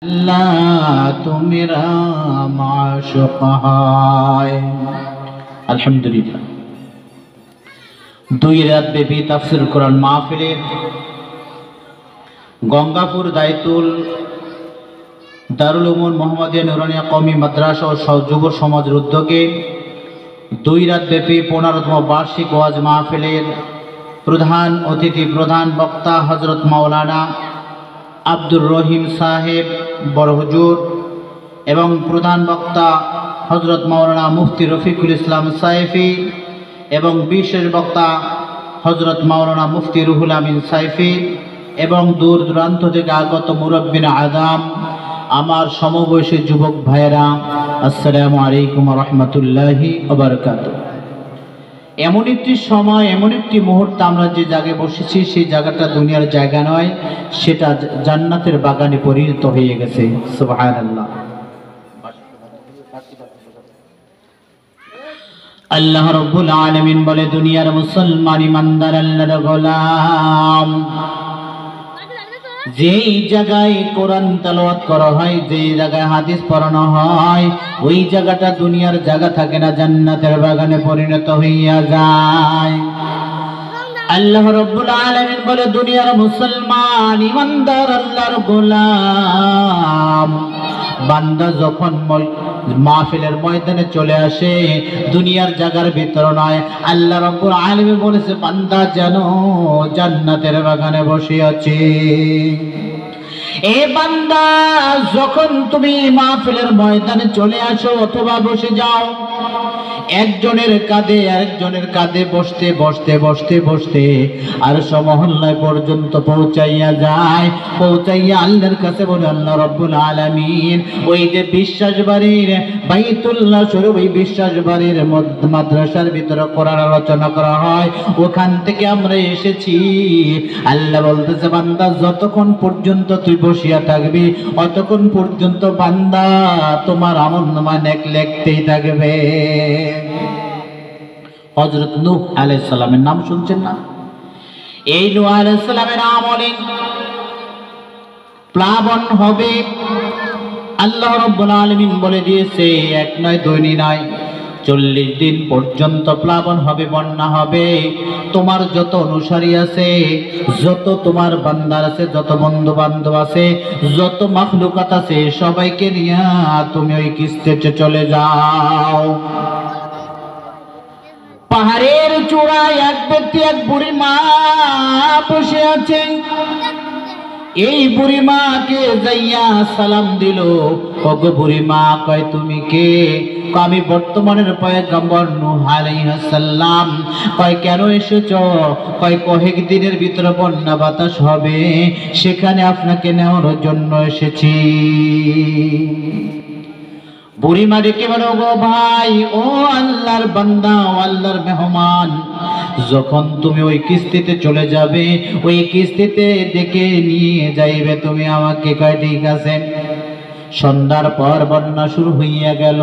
अल्लाह तो मेरा माशूक़ है। अल्हम्दुलिल्लाह। দুই রাত ব্যাপী তাফসীর কোরআন মাহফিলের গঙ্গাপুর দায়তুল দারুল উলুম মুহাম্মাদিয়া নুরানিয়া কওমি মাদ্রাসা ও যুব সমাজের উদ্যোগে দুই রাত ব্যাপী 15তম বার্ষিক ওয়াজ মাহফিলের প্রধান অতিথি প্রধান বক্তা হযরত মাওলানা আব্দুর রহিম সাহেব বড় হুজুর এবং প্রধান বক্তা হযরত মাওলানা মুফতি রফিকুল ইসলাম সাইফি এবং বিশেষ বক্তা হযরত মাওলানা মুফতি রুহুল আমিন সাইফি এবং দূর দূরান্ত থেকে আগত মুরব্বিন আযাম আমার সমবয়সী যুবক ভাইয়েরা, আসসালামু আলাইকুম ওয়া রাহমাতুল্লাহি ওয়া বারাকাতুহু। এমন একটি সময়, এমন একটি মুহূর্ত, আমরা যে জায়গায় বসেছি সেই জায়গাটা দুনিয়ার জায়গা নয়, সেটা জান্নাতের বাগানে পরিণত হয়ে গেছে। সুবহানাল্লাহ। আল্লাহ রাব্বুল আলামিন বলে, দুনিয়ার মুসলমান ইমানদার আল্লাহর গোলাম, যেই জায়গায় কোরআন তেলাওয়াত করা হয়, যেই জায়গায় হাদিস পড়ানো হয়, ওই জায়গাটা দুনিয়ার জায়গা থাকে না, জান্নাতের বাগানে পরিণত হইয়া যায়। আল্লাহ রাব্বুল আলামিন বলে, দুনিয়ার মুসলমান ইমানদার আল্লাহর গোলাম, বান্দা যখন মাহফিলের ময়দানে চলে আসে, দুনিয়ার জায়গার ভিতর নয়, আল্লাহ রাব্বুল আলামিন বলেছে বান্দা যেন জান্নাতের বাগানে বসে আছে। এ বান্দা, যখন তুমি মাহফিলের ময়দানে চলে আসো অথবা বসে যাও, একজনের কাঁধে আরেকজনের কাঁধে বসতে বসতে বসতে বসতে আর মহল্লায় পর্যন্ত পৌঁছাইয়া যায়, পৌঁছাইয়া আল্লাহর কাছে বলে, আল্লাহ রাব্বুল আলামিন, ওই যে বিশ্বাস বাড়ির বাইতুল্লাহ শরীফ, ওই বিশ্বাস বাড়ির মাদ্রাসার ভিতরে কোরআন আলোচনা করা হয়, ওখান থেকে আমরা এসেছি। আল্লাহ বলতেছে বান্দা, যতক্ষণ পর্যন্ত তুই বসিয়া থাকবি অতক্ষণ পর্যন্ত বান্দা তোমার আমলনামায় নেক লিখতেই থাকবে। হযরত নূহ আলাইহিস সালামের নাম শুনছেন না? এই নূহ আলাইহিস সালামের আমলে প্লাবন হবে। আল্লাহ রাব্বুল আলামিন বলে দিয়েছে, এক নয় দুই নয়, 40 দিন পর্যন্ত প্লাবন হবে, বন্যা হবে। তোমার যত অনুসারী আছে, যত তোমার বান্দার আছে, যত বন্ধু বান্ধব আছে, যত মাখলুকাত আছে, সবাইকে নিয়ে তুমি ওই কিস্তিতে চলে যাও। পাহাড়ের চূড়ায় এক ব্যক্তি, এক বুড়ি মা বসে আছে। এই বুড়ি মাকে যাইয়া সালাম দিল। ওগো বুড়ি মা, কয় তুমি কে? আমি বর্তমানের পয়গম্বর নূহ আলাইহিস সালাম। কয় কেন এসেছো? কয় কয়েক দিনের ভিতরে বন্যা বাতাস হবে, সেখানে আপনাকে নেওয়ার জন্য এসেছি। বুড়িমা ডেকে বলো, গো ভাই, ও আল্লাহর বান্দা, ও আল্লাহর মেহমান, যখন তুমি ওই কিস্তিতে চলে যাবে, ওই কিস্তিতে ডেকে নিয়ে যাইবে তুমি আমাকে। কয় ঠিক আছে। সন্ধ্যার পর বন্যা শুরু হইয়া গেল।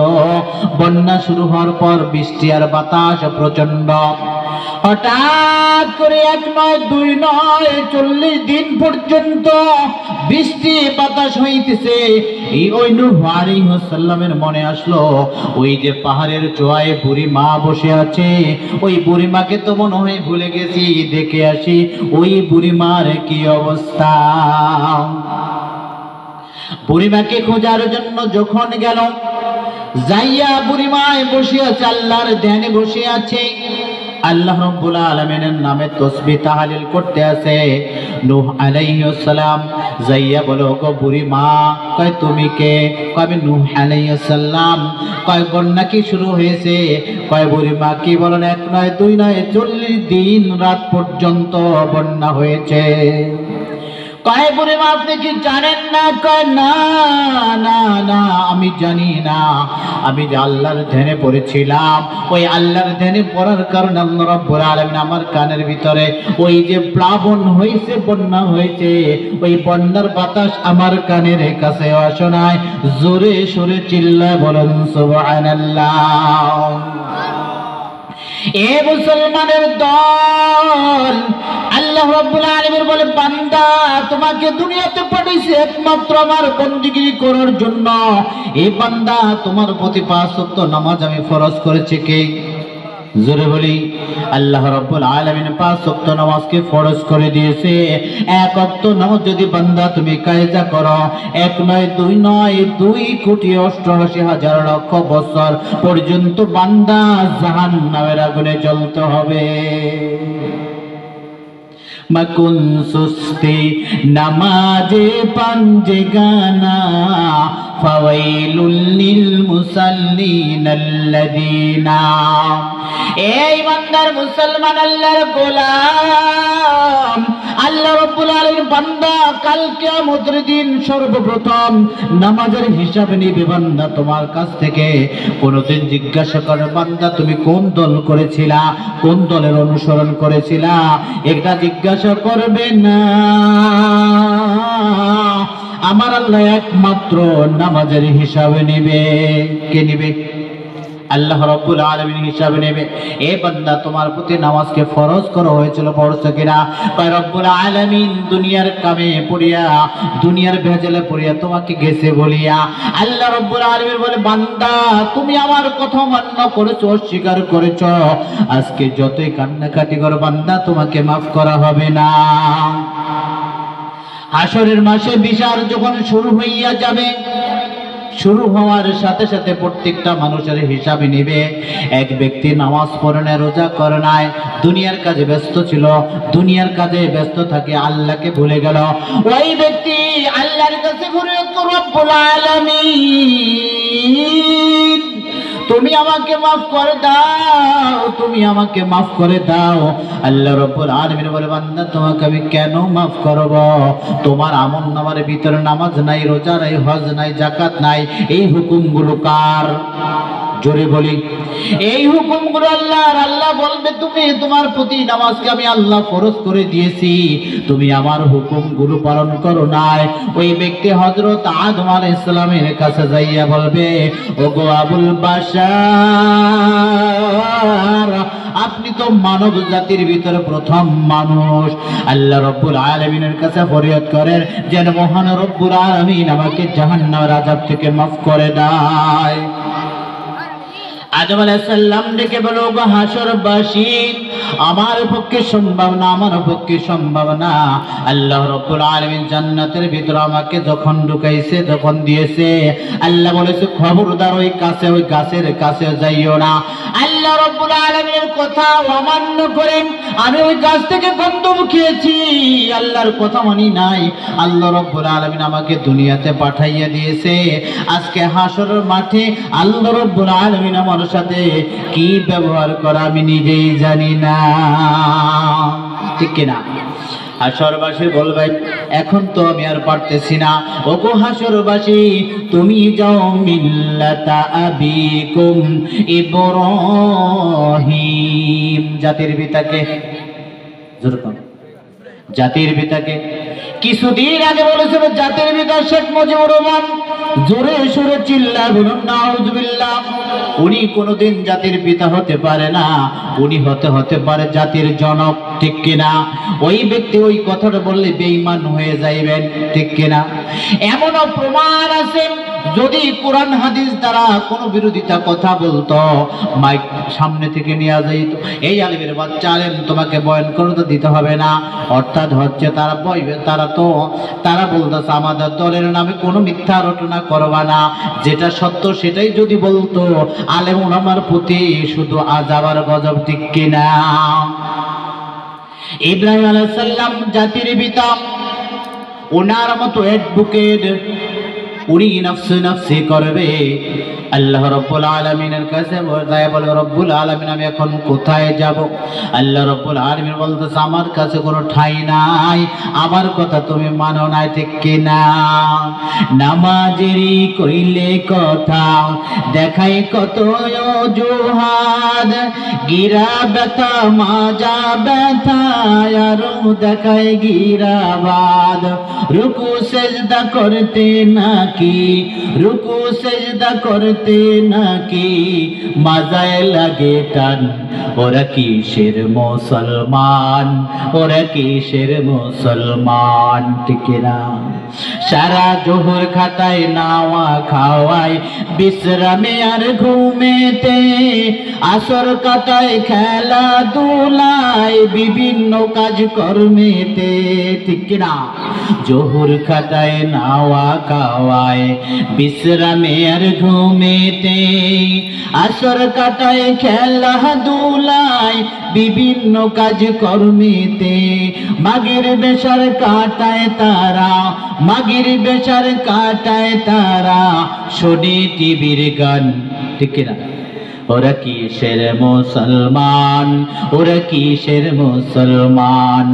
বন্যা শুরু হওয়ার পর বৃষ্টি আর বাতাস প্রচন্ড। হঠাৎ করে এক নয় দুই নয় 40 দিন পর্যন্ত বৃষ্টি বাতাস হইতেছে। এই ওই নূহ আলাইহিস সালামের মনে আসলো, ওই যে পাহাড়ের চূড়ায় বুড়ি মা বসে আছে, ওই বুড়ি মাকে তো মনে হয় ভুলে গেছি, দেখে আসি ওই বুড়ি মার কি অবস্থা। বুড়িমাকে খোঁজার জন্য যখন গেল, যাইয়া বুড়িমায় বসে আছে, আল্লাহর ধ্যানে বসে আছে, আল্লাহ রাব্বুল আলামিনের নামে তাসবিহ তাহলিল করতে আছে। নূহ আলাইহিস সালাম যাইয়া বলো, গো বুড়ি মা, কয় তুমি কে? কয় আমি নূহ আলাইহিস সালাম। কয় বন্যা কি শুরু হয়েছে? কয় বুড়ি মা কি বলেন, এক নয় দুই নয় 40 দিন রাত পর্যন্ত বন্যা হয়েছে। কয় বুড়ি মা, আপনি কি জানেন না? কয় না না না, আমি জানি না। আমি যে আল্লাহর ধ্যানে পড়েছিলাম, ওই আল্লাহর ধ্যানে পড়ার কারণে আল্লাহ রাব্বুল আলামিন আমার কানের ভিতরে ওই যে প্লাবন হয়েছে, বন্যা হয়েছে, ওই বন্যার বাতাস আমার কানের কাছে আসে নাই। জোরে সোরে চিল্লায় বলেন সুবহানাল্লাহ। এ মুসলমানের দল, আল্লাহ রাব্বুল আলামিন বলে বান্দা তোমাকে দুনিয়াতে পাঠাইছি একমাত্র আমার বন্দেগী করার জন্য। এই বান্দা তোমার প্রতি 5 ওয়াক্ত নামাজ আমি ফরজ করেছি কে? জোরে বলি আল্লাহ রাব্বুল আলামিন 5 ওয়াক্ত নামাজকে ফরজ করে দিয়েছে। 1 ওয়াক্ত নামাজ যদি বান্দা তুমি কায়দা করো, 1 নয় 2 নয় 2,88,00,000 বছর পর্যন্ত বান্দা জাহান্নামের আগুনে জ্বলতে হবে। মকুন সুস্তি নামাজে পাঞ্জে গানা ফাওয়াইলুল লিল মুসাল্লিনাল্লাযীনা। এই বান্দার মুসলমান আল্লাহর গোলাম, আল্লাহ রাব্বুল আলামিন বান্দা কাল কিয়ামতের দিন সর্বপ্রথম নামাজের হিসাব নিবে। বান্দা তোমার কাছ থেকে কোনদিন জিজ্ঞাসা করে বান্দা তুমি কোন দল করেছিলা, কোন দলের অনুসরণ করেছিলা, এটা জিজ্ঞাসা করবে না। আমার আল্লাহ একমাত্র নামাজের হিসাবে নেবে। কে নেবে? আল্লাহ রাব্বুল আলামিন হিসাব নেবে। এ বান্দা তোমার প্রতি নামাজকে ফরজ করা হয়েছিল, পড়ছো কিনা? কয় রব্বুল আলামিন দুনিয়ার কামে পড়িয়া, দুনিয়ার ভেজালে পড়িয়া তোমাকে গেছে বলিয়া। আল্লাহ রাব্বুল আলামিন বলে বান্দা তুমি আমার কথা মান্য করেছো, অস্বীকার করেছো, আজকে যতই কান্নাকাটি করো বান্দা তোমাকে মাফ করা হবে না। হাসরের মাসে বিচার যখন শুরু হইয়া যাবে, শুরু হওয়ার সাথে সাথে প্রত্যেকটা মানুষের হিসাবে নেবে। এক ব্যক্তি নামাজ পড়ে না, রোজা করে নাই, দুনিয়ার কাজে ব্যস্ত ছিল, দুনিয়ার কাজে ব্যস্ত থাকে আল্লাহকে ভুলে গেল। ওই ব্যক্তি আল্লাহর কাছে ফরিয়াদ করে রব্বুল আলামিন তুমি আমাকে মাফ করে দাও, তুমি আমাকে মাফ করে দাও। আল্লাহ রাব্বুল আলামিন বলে বান্দা তোমাকে আমি কেন মাফ করব? তোমার আমলনামার ভিতরে নামাজ নাই, রোজা নাই, হজ নাই, যাকাত নাই। এই হুকুমগুলো কার? জোরে বলি এই হুকুমগুলো আল্লাহর। আল্লাহ বলবে তুমি তোমার প্রতি নামাজকে আমি আল্লাহ ফরজ করে দিয়েছি, তুমি আমার হুকুমগুলো পালন করো নাই। ওই ব্যক্তি হযরত আদম আলাইহিস সালামের কাছে যাইয়া বলবে ওগো আবুল বাশার, আপনি তো মানব জাতির ভিতরে প্রথম মানুষ। আল্লাহ রাব্বুল আলামিনের কাছে ফরিয়াদ করেন যেন মহান রব্বুল আলামিন আমাকে জাহান্নামের আযাব থেকে মাফ করে দেয়। আদম আলাইহিস সালাম ডেকে বলো গো হাসরবাসী, আমার পক্ষে সম্ভব না, আমার পক্ষে সম্ভব না। আল্লাহ রাব্বুল আলামিন জান্নাতের ভিতরে আমাকে যখন ঢুকাইছে, যখন দিয়েছে, আল্লাহ বলেছে খবরদার ওই কাছে, ওই গাছের কাছে যাইও না। আল্লাহ রাব্বুল আলামিনের কথা অমান্য করে আমি ওই গাছ থেকে গন্ধ খেয়েছি, আল্লাহর কথা মানি নাই। আল্লাহ রাব্বুল আলামিন আমাকে দুনিয়াতে পাঠাইয়া দিয়েছে। আজকে হাসরের মাঠে আল্লাহ রাব্বুল আলামিন আমার সাথে কি ব্যবহার করা আমি নিজেই জানি না। ঠিক কিনা? হাসরবাসী বলবে এখন তো আমি আর পারতেছি না। ওগো হাসরবাসী তুমি যাও মিল্লাতা আবিকুম ইব্রাহিম, জাতির পিতাকে, জাতির পিতাকে কিছুদিন আগে বলেছিল জাতির পিতা শেখ মুজিবুর রহমান। জোরে সুরে চিল্লা বলুন নাউজুবিল্লাহ। উনি কোনোদিন জাতির পিতা হতে পারে না, উনি হতে পারে জাতির জনক। ঠিক কিনা? ওই ব্যক্তি ওই কথাটা বললে বেঈমান হয়ে যাইবেন। ঠিক কিনা? এমনও প্রমাণ আছে যদি কোরআন হাদিস দ্বারা কোনো বিরোধিতা কথা বলতো, মাইক সামনে থেকে নিয়ে যাইত, এই আলিমের বাচ্চা আলেম তোমাকে বয়ান করতে দিতে হবে না। অর্থাৎ হচ্ছে তারা বইবে, তারা বলতেছে আমাদের দলের নামে কোনো মিথ্যা রটনা করবা না, যেটা সত্য সেটাই যদি বলতো আলেম ওলামার প্রতি শুধু আযাব আর গজব। ঠিক কিনা? ইব্রাহিম আলাইহিস সালাম জাতির পিতা, ওনার মতো অ্যাডভোকেট উনি নফসি নফসি করবে। আল্লাহ রাব্বুল আলামিনের কাছে বলে রব্বুল আলামিন আমি এখন কোথায় যাব? আল্লাহ রাব্বুল আলামিন বলতেছে আমার কাছে কোনো ঠাঁই নাই, আমার কথা তুমি মানো না। ঠিক কিনা? নামাজেরই কইলে কথা দেখাই কত অজুহাত, গিরা ব্যথা মাজা ব্যথা আরো দেখায় গিরাবাদ। রুকু সেজদা করতে নাকি, রুকু সেজদা করতে করতে নাকি মাজায় লাগে টান। ওরা কিসের মুসলমান, ওরা কিসের মুসলমান, ঠিক না? সারা জোহর খাটায় নাওয়া খাওয়ায় বিশ্রামে আর ঘুমেতে, আসর কাটায় খেলাধুলায় বিভিন্ন কাজ কর্মেতে, ঠিক না? জোহর খাটায় নাওয়া খাওয়ায় বিশ্রামে আর ঘুমেতে, আসর কাটায় খেলাধুলায় বিভিন্ন কাজ কর্মেতে, মাগের বেশার কাটায় তারা, মাগের বেশার কাটায় তারা শোনে টিভির গান, ঠিক না? ওরা কিসের মুসলমান, ওরা কিসের মুসলমান,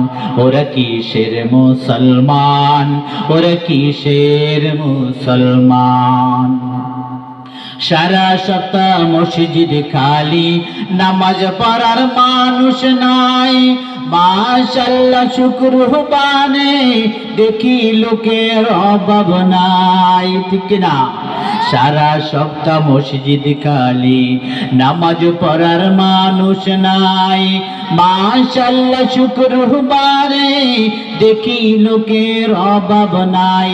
ওরা কিসের মুসলমান, ওরা কিসের মুসলমান। সারা সপ্তাহ মসজিদ খালি, নামাজ পড়ার মানুষ নাই। মাশাআল্লাহ শুকরবানে দেখি লোকের অভাব নাই, ঠিক না? সারা সপ্তাহ মসজিদ খালি, নামাজ পড়ার মানুষ নাই। মাশাআল্লাহ শুকরবারে দেখি লোকের অভাব নাই।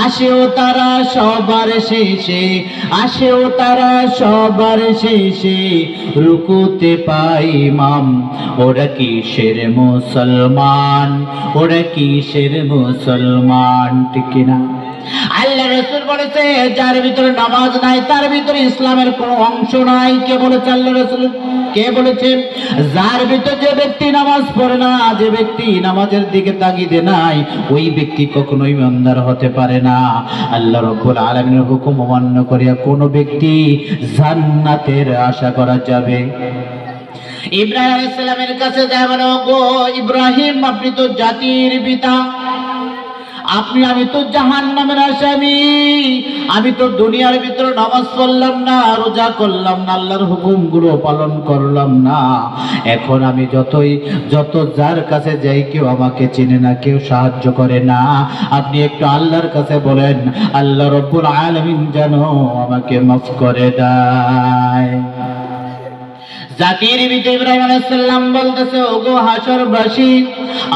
আসেও তারা সবার শেষে, আসেও তারা সবার শেষে, রুকুতে পাই ইমাম। ওরা কিসের মুসলমান, ওরা কিসের মুসলমান, ঠিক না? আল্লাহ রাসূল বলেছে যার ভিতরে নামাজ নাই তার ভিতরে ইসলামের কোনো অংশ নাই। কে বলেছে? আল্লাহ রাসূল। কে বলেছেন? যার ভিতরে যে ব্যক্তি নামাজ পড়ে না, যে ব্যক্তি নামাজের দিকে তাগিদে নাই, ওই ব্যক্তি কখনোই ইমানদার হতে পারে না। আল্লাহ রাব্বুল আলামিনের হুকুম অমান্য করিয়া কোন ব্যক্তি জান্নাতের আশা করা যাবে? ইব্রাহিম আলাইহিস সালামের কাছে যায় বলে, গো ইব্রাহিম, আপনি তো জাতির পিতা, আপনি, আমি তো জাহান্নামের আসামি। আমি তো দুনিয়ার ভিতরে নামাজ পড়লাম না, রোজা করলাম না, আল্লাহর হুকুমগুলো পালন করলাম না। এখন আমি যত যার কাছে যাই কেউ আমাকে চিনে না, কেউ সাহায্য করে না। আপনি একটু আল্লাহর কাছে বলেন, আল্লাহ রাব্বুল আলামিন যেন আমাকে মাফ করে দেয়। জাতির পিতা ইব্রাহিম আলাইহিস সালাম বলতেছে, ওগো হাসরবাসী,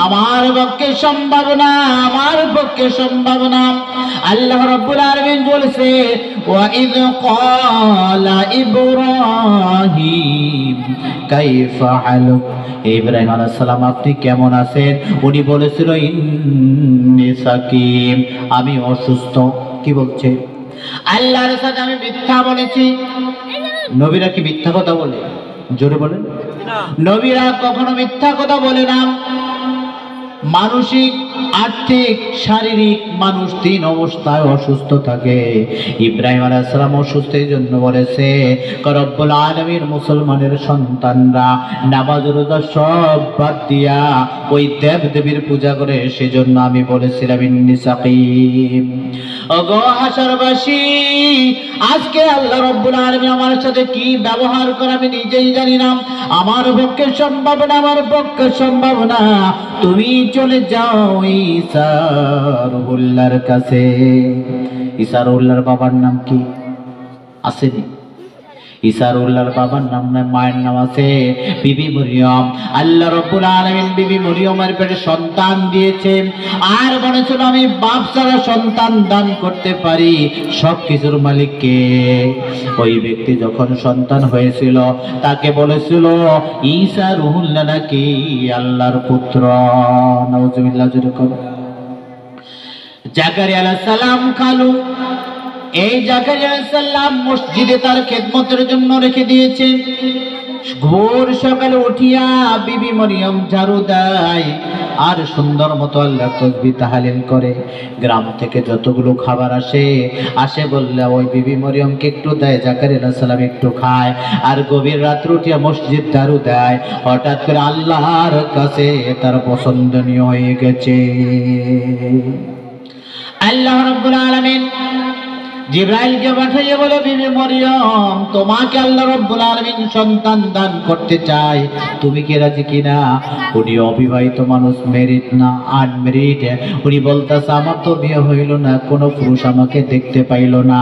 আমার পক্ষে সম্ভব না, আমার পক্ষে সম্ভব না। আল্লাহ রাব্বুল আলামিন বলেছে, ওয়া ইয ক্বালা ইব্রাহিম কাইফা হালুক। ইব্রাহিম আলাইহিস সালাম, আপনি কেমন আছেন? উনি বলেছিল, ইন্নী সাকিম, আমি অসুস্থ। কি বলছে? আল্লাহর সাথে আমি মিথ্যা বলেছি। নবীরা কি মিথ্যা কথা বলে? জোরে বলেন। নবীরা কখনো মিথ্যা কথা বলে না। মানসিক, আর্থিক, শারীরিক মানুষ তিন অবস্থায় অসুস্থ থাকে। ইব্রাহিম আলাইহিস সালাম অসুস্থ এই জন্য বলেছে, রব্বুল আলামিন মুসলমানের সন্তানরা নামাজ রোজা সব বাদ দিয়া ওই দেব দেবীর পূজা করে, সেজন্য আমি বলেছিলাম ইন্নী সাকিম। ওগো হাসরবাসী, আজকে আল্লাহ রব্বুল আলামিন আমার সাথে কি ব্যবহার করে আমি নিজেই জানি না। আমার পক্ষে সম্ভব না, আমার পক্ষে সম্ভব না। তুমি চলে যাও ঈসা রুহুল্লাহর কাছে। ঈসা রুহুল্লাহর বাবার নাম কি? আসেনি? ঈসা রুহুল্লাহর বাবার নাম নয়, মায়ের নাম আছে বিবি মরিয়ম। আল্লাহ রাব্বুল আলামিন বিবি মরিয়মের পেটে সন্তান দিয়েছেন, আর বলেছিল আমি বাপ ছাড়া সন্তান দান করতে পারি। সব কিছুর মালিক কে? ওই ব্যক্তি যখন সন্তান হয়েছিল তাকে বলেছিল ঈসা রুহুল্লাহ নাকি আল্লাহর পুত্র। নাউজুবিল্লাহ। যেরকম জাকারিয়া আলাইহিস সালাম খালু, এই জাকারিয়া আলাইহিস সালাম মসজিদে তার খেদমতের জন্য রেখে দিয়েছেন। ভোর সকালে উঠিয়া বিবি মরিয়ম ঝাড়ু দেয় আর সুন্দর মতো আল্লাহর তাসবিহ তাহলিল করে। গ্রাম থেকে যতগুলো খাবার আসে বললে ওই বিবি মরিয়মকে একটু দেয়, জাকারিয়া আলাইহিস সালাম একটু খায়। আর গভীর রাত্রে উঠিয়া মসজিদ ঝাড়ু দেয়। হঠাৎ করে আল্লাহর কাছে তার পছন্দনীয় হয়ে গেছে। আল্লাহ রাব্বুল আলামিন জিবরাইলকে পাঠিয়ে বলে, বিবি মরিয়ম, তোমাকে আল্লাহ রাব্বুল আলামিন সন্তান দান করতে চায়, তুমি কি রাজি কিনা? উনি অবিবাহিত মানুষ, মেরিড না, আনমেরিড। উনি বলতেছে, আমার তো বিয়ে হইল না, কোনো পুরুষ আমাকে দেখতে পাইল না,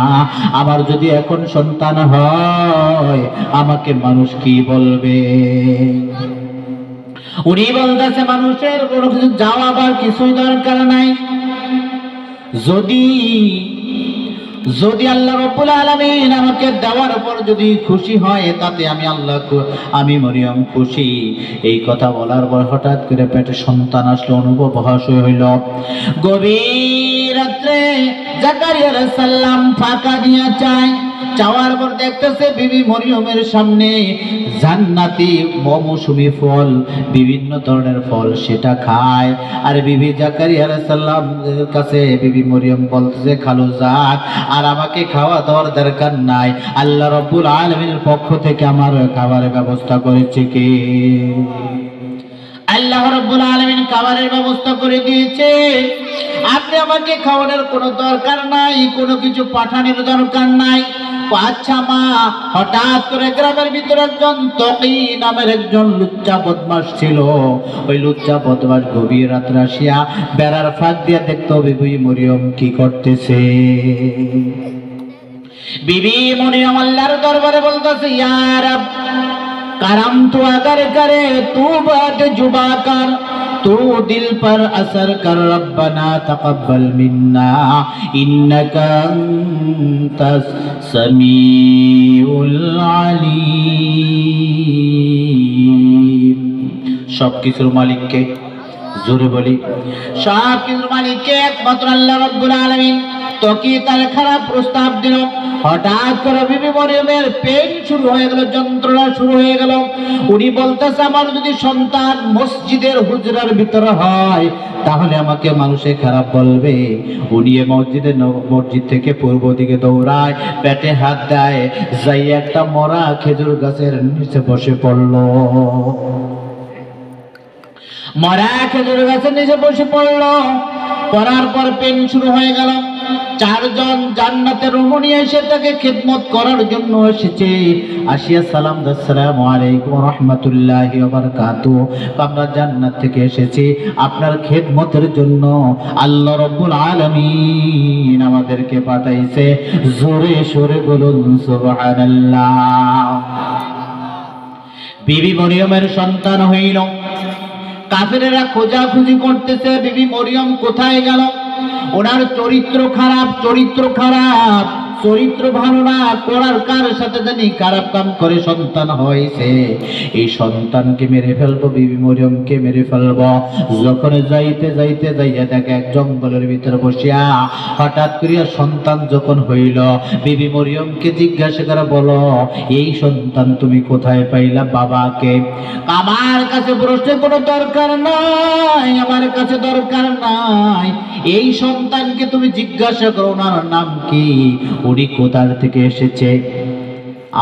আমার যদি এখন সন্তান হয় আমাকে মানুষ কি বলবে? উনি বলতেছে, মানুষের কোনো কিছু যাওয়াবার কিছুই দরকার নাই। যদি যদি আল্লাহ রাব্বুল আলামিন আমাকে দেওয়ার পর যদি খুশি হয়, তাতে আমি আমি মরিয়ম খুশি। এই কথা বলার পর হঠাৎ করে পেটে সন্তান আসলো, অনুভব হইল। গভীর রাত্রে জাকারিয়া আলাইহিস সালাম ফাঁকা দিয়া চায়, চাওয়ার পর দেখতেছে বিবি মরিয়মের সামনে জান্নাতি মৌসুমী ফল, বিভিন্ন ধরনের ফল, সেটা খায়। আর বিবি জাকারিয়া আলাইহিস সালামের কাছে বিবি মরিয়ম বলতেছে, খালু যাক, আর আমাকে খাওয়া দেওয়ার দরকার নাই, আল্লাহ রাব্বুল আলামিনের পক্ষ থেকে আমার খাবারের ব্যবস্থা করেছে কে? আল্লাহ রাব্বুল আলামিন খাবারের ব্যবস্থা করে দিয়েছে। আপনি আমাকে খাওয়ানোর কোনো দরকার নাই, কোনো কিছু পাঠানোর দরকার নাই। আচ্ছা মা, হঠাৎ করে গ্রামের ভিতরে একজন তকি নামের একজন লুচ্চা বদমাস ছিল। ওই লুচ্চা বদমাস গভীর রাত্রে আসিয়া বেড়ার ফাঁক দিয়ে দেখতো বিবি মরিয়ম কি করতেছে। বিবি মরিয়ম আল্লাহর দরবারে বলতেছে, ইয়া রব, करम तो अगर करे तू बात जुबा कर, तू दिल पर असर कर, रब्बना तकब्बल मिन्ना इन्नका अंतस समीउल आलीम। सब किसुर मालिक के জোরে বলি, সব কিছুর মালিককে একমাত্র আল্লাহ রাব্বুল আলামিন। তকি তার খারাপ প্রস্তাব দিল। হঠাৎ করে বিবি মরিয়মের পেন শুরু হয়ে গেল, যন্ত্রণা শুরু হয়ে গেল। উনি বলতেছে, আমার যদি সন্তান মসজিদের হুজরার ভিতরে হয় তাহলে আমাকে মানুষে খারাপ বলবে। উনি মসজিদ থেকে পূর্ব দিকে দৌড়ায়, পেটে হাত দেয়, যাই একটা মরা খেজুর গাছের নিচে বসে পড়ল। মরা খেজুর গাছের নিচে বসে পড়লো। পড়ার পর পেন শুরু হয়ে গেল। চারজন জান্নাতের রমণী এসে তাকে খিদমত করার জন্য এসেছে। আসিয়া সালাম, আসসালামু আলাইকুম ওয়া রাহমাতুল্লাহি ওয়া বারাকাতুহু, আমরা জান্নাত থেকে এসেছি আপনার খিদমতের জন্য, আল্লাহ রাব্বুল আলামিন আমাদেরকে পাঠাইছে। জোরে সোরে বলুন সুবহানাল্লাহ। বিবি মরিয়মের সন্তান হইল। কাফেরেরা খোঁজাখুঁজি করতেছে, বিবি মরিয়ম কোথায় গেল? ওনার চরিত্র খারাপ, চরিত্র ভালো না, করার কার সাথে জানি খারাপ কাম করে সন্তান হয়েছে। এই সন্তানকে মেরে ফেলবো, বিবি মরিয়মকে মেরে ফেলবো। যখন যাইতে যাইয়া দেখে এক জঙ্গলের ভিতরে বসিয়া হঠাৎ করিয়া সন্তান যখন হইল, বিবি মরিয়মকে জিজ্ঞাসা করে, বলো এই সন্তান তুমি কোথায় পাইলা? বাবাকে। আমার কাছে প্রশ্নের কোনো দরকার নাই, আমার কাছে দরকার নাই, এই সন্তানকে তুমি জিজ্ঞাসা করো ওনার নাম কি, উনি কোথা থেকে এসেছে।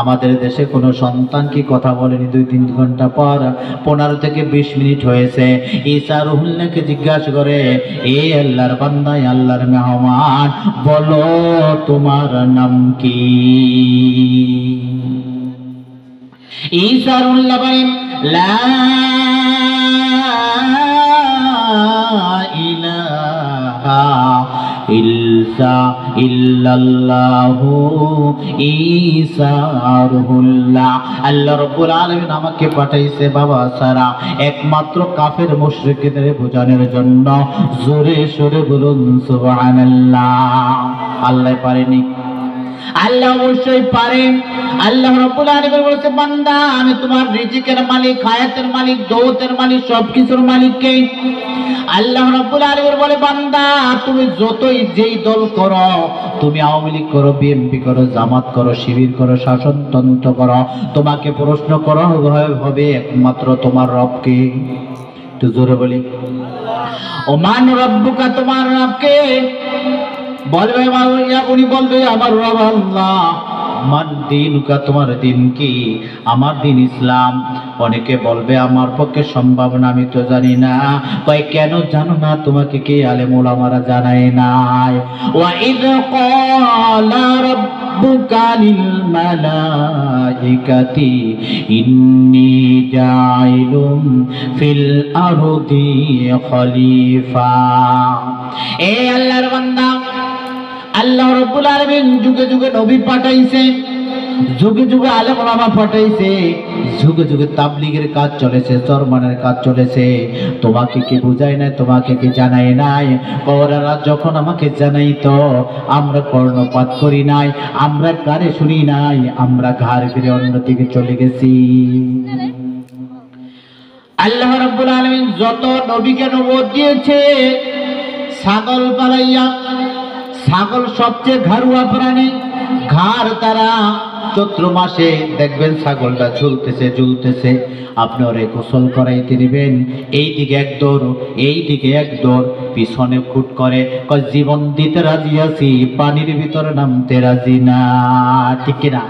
আমাদের দেশে কোনো সন্তান কি কথা বলেনি? 2-3 ঘন্টা পর 15 থেকে 20 মিনিট হয়েছে, ঈসা রুহুল্লাহকে জিজ্ঞাসা করে, এ আল্লাহর বান্দা, আল্লাহর মেহমান, বলো তোমার নাম কি? ঈসা রুহুল্লাহ বলেন, লা ইলাহা ইল্লাল্লাহু ঈসা রুহুল্লাহ। আল্লাহ রাব্বুল আলামিন আমাকে পাঠাইছে বাবা ছাড়া একমাত্র কাফের মুশরিকদের বোঝানোর জন্য। জোরে সোরে বলুন সুবহানাল্লাহ। আল্লাহ পারেনি? আল্লাহ অবশ্যই পারেন। আল্লাহ রাব্বুল আলামিন বলেছে, বান্দা আমি তোমার রিজিকের মালিক, হায়াতের মালিক, দৌলতের মালিক, সবকিছুর মালিক কে? আল্লাহ রাব্বুল আলামিন বলে, বান্দা তুমি যতই যেই দল করো, তুমি আওয়ামী লীগ করো, বিএনপি করো, জামাত করো, শিবির করো, শাসনতন্ত্র করো, তোমাকে প্রশ্ন করা হবে একমাত্র তোমার রবকে। একটু জোরে বলি, ওমান রব্বুকা, তোমার রবকে? বলবে উনি বলবে, আমার রব আল্লাহ। মান দিনুকা, তোমার দিন কি? আমার দিন ইসলাম। অনেকে বলবে আমার পক্ষে সম্ভব না, আমি তো জানি না। কয় কেন জানো না? তোমাকে কি আলেম ওলামারা জানায় নাই? ওয়া ইয ক্বালা রাব্বুকা লিল মালাইকাতি ইন্নী জাইলুম ফিল আরদি খলিফা। এ আল্লাহর বান্দা, আল্লাহ রাব্বুল আলামিন যুগে যুগে নবী পাঠাইছে, যুগে যুগে আলেম ওলামা পাঠাইছে, যুগে যুগে তাবলীগের কাজ চলেছে, চরমানের কাজ চলেছে। তোমাকে কি বুঝায় নাই? তোমাকে কি জানাই নাই? ওরা যখন আমাকে জানাইতো আমরা কর্ণপাত করি নাই, আমরা কানে শুনি নাই, আমরা ঘাড় ফিরে অন্যদিকে চলে গেছি। আল্লাহ রাব্বুল আলামিন যত নবীকে নবুয়ত দিয়েছে ছাগল পালাইয়া, ছাগল সবচেয়ে ঘাড়ুয়া প্রাণী, ঘাড় তারা চৈত্র মাসে দেখবেন ছাগলটা ঝুলতেছে ঝুলতেছে, আপনি ওরে গোসল করাইতে দিবেন, এইদিকে এক দৌড় এইদিকে এক দৌড়, পিছনে ফুট করে কয় জীবন দিতে রাজি আছি, পানির ভিতরে নামতে রাজি না, ঠিক কিনা?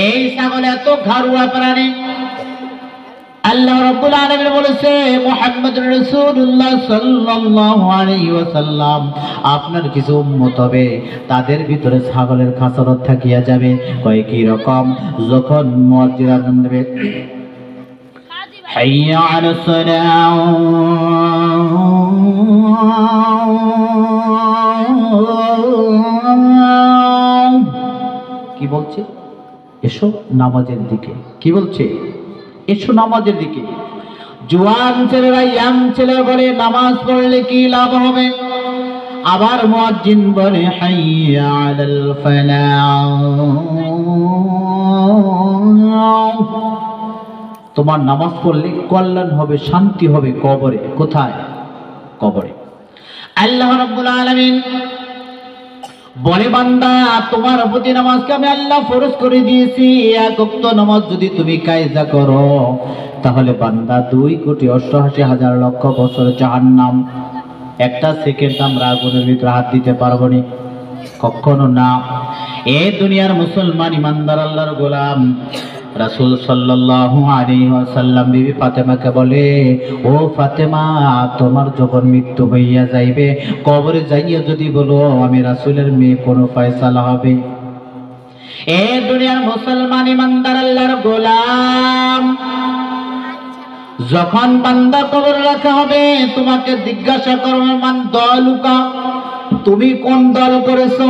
এই ছাগল এত ঘাড়ুয়া প্রাণী। আল্লাহ রাব্বুল আলামিন বলেছে মুহাম্মদুর রাসূলুল্লাহ সাল্লাল্লাহু আলাইহি ওয়াসাল্লাম আপনার কিছু উম্মত হবে, তাদের ভিতরে ছাগলের খাসরত থাকিয়া যাবে। কয় কি রকম? যখন মুয়াজ্জিন আযান দেবে, হাইয়া আলাস সালাহ, কি বলছে? এসো নামাজের দিকে। কি বলছে? এসো নামাজের দিকে। জোয়ান ছেলেরা, ইয়াং ছেলেরা বলে নামাজ পড়লে কি লাভ হবে? আবার মুয়াজ্জিন বলে হাইয়া আলাল ফালাহ, তোমার নামাজ পড়লে কল্যাণ হবে, শান্তি হবে কবরে। কোথায়? কবরে। আল্লাহ রাব্বুল আলামিন বলে বান্দা তোমার প্রতি নামাজকে আমি আল্লাহ ফরজ করে দিয়েছি, এক ওয়াক্ত নামাজ যদি তুমি কায়দা করো তাহলে বান্দা 2,88,000 বছর জাহান্নাম। একটা সেকেন্ড আমরা আগুনের ভিতরে হাত দিতে পারবো না, কখনো না। এই দুনিয়ার মুসলমান ইমানদার আল্লাহর গোলাম রাসূল সাল্লাল্লাহু আলাইহি ওয়াসাল্লাম বিবি ফাতেমাকে বলে, ও ফাতেমা, তোমার যখন মৃত্যু হইয়া যাইবে, কবরে যাইয়া যদি বলো আমি রাসূলের মেয়ে, কোনো ফয়সালা হবে? এই দুনিয়ার মুসলমান ইমানদার আল্লাহর গোলাম, যখন বান্দা কবরে রাখা হবে তোমাকে জিজ্ঞাসা করবে মান দলুকা, তুমি কোন দল করেছো?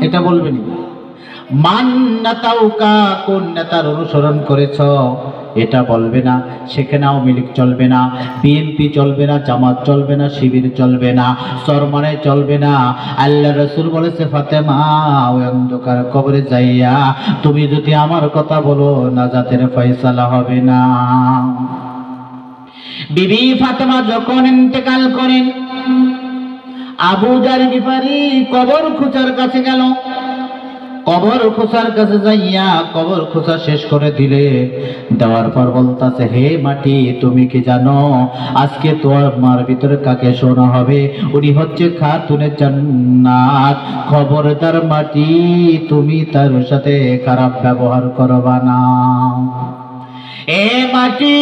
এটা বলবে না। মান নেতাউকা, কোন নেতার অনুসরণ করেছ? এটা বলবে না। সেখানে আওয়ামী লীগ চলবে না, বিএনপি চলবে না, জামাত চলবে না, শিবির চলবে না, চরমানে চলবে না। আল্লাহ রাসূল বলেছে ফাতেমা, ওই অন্ধকার কবরে যাইয়া তুমি যদি আমার কথা বলো নাজাতের ফয়সালা হবে না। বিবি ফাতেমা যখন ইন্তেকাল করেন, আবু জার গিফারি কবর খোঁচার কাছে গেল। কবর খোঁচার কাছে যাইয়া কবর খোঁচা শেষ করে দিলে, দেওয়ার পর বলতাছে, হে মাটি, তুমি কি জানো আজকে তোমার ভিতরে কাকে শোনা হবে? উনি হচ্ছে খাতুনে জান্নাত। খবরদার মাটি, তুমি তার সাথে খারাপ ব্যবহার করবা না। এ মাটি,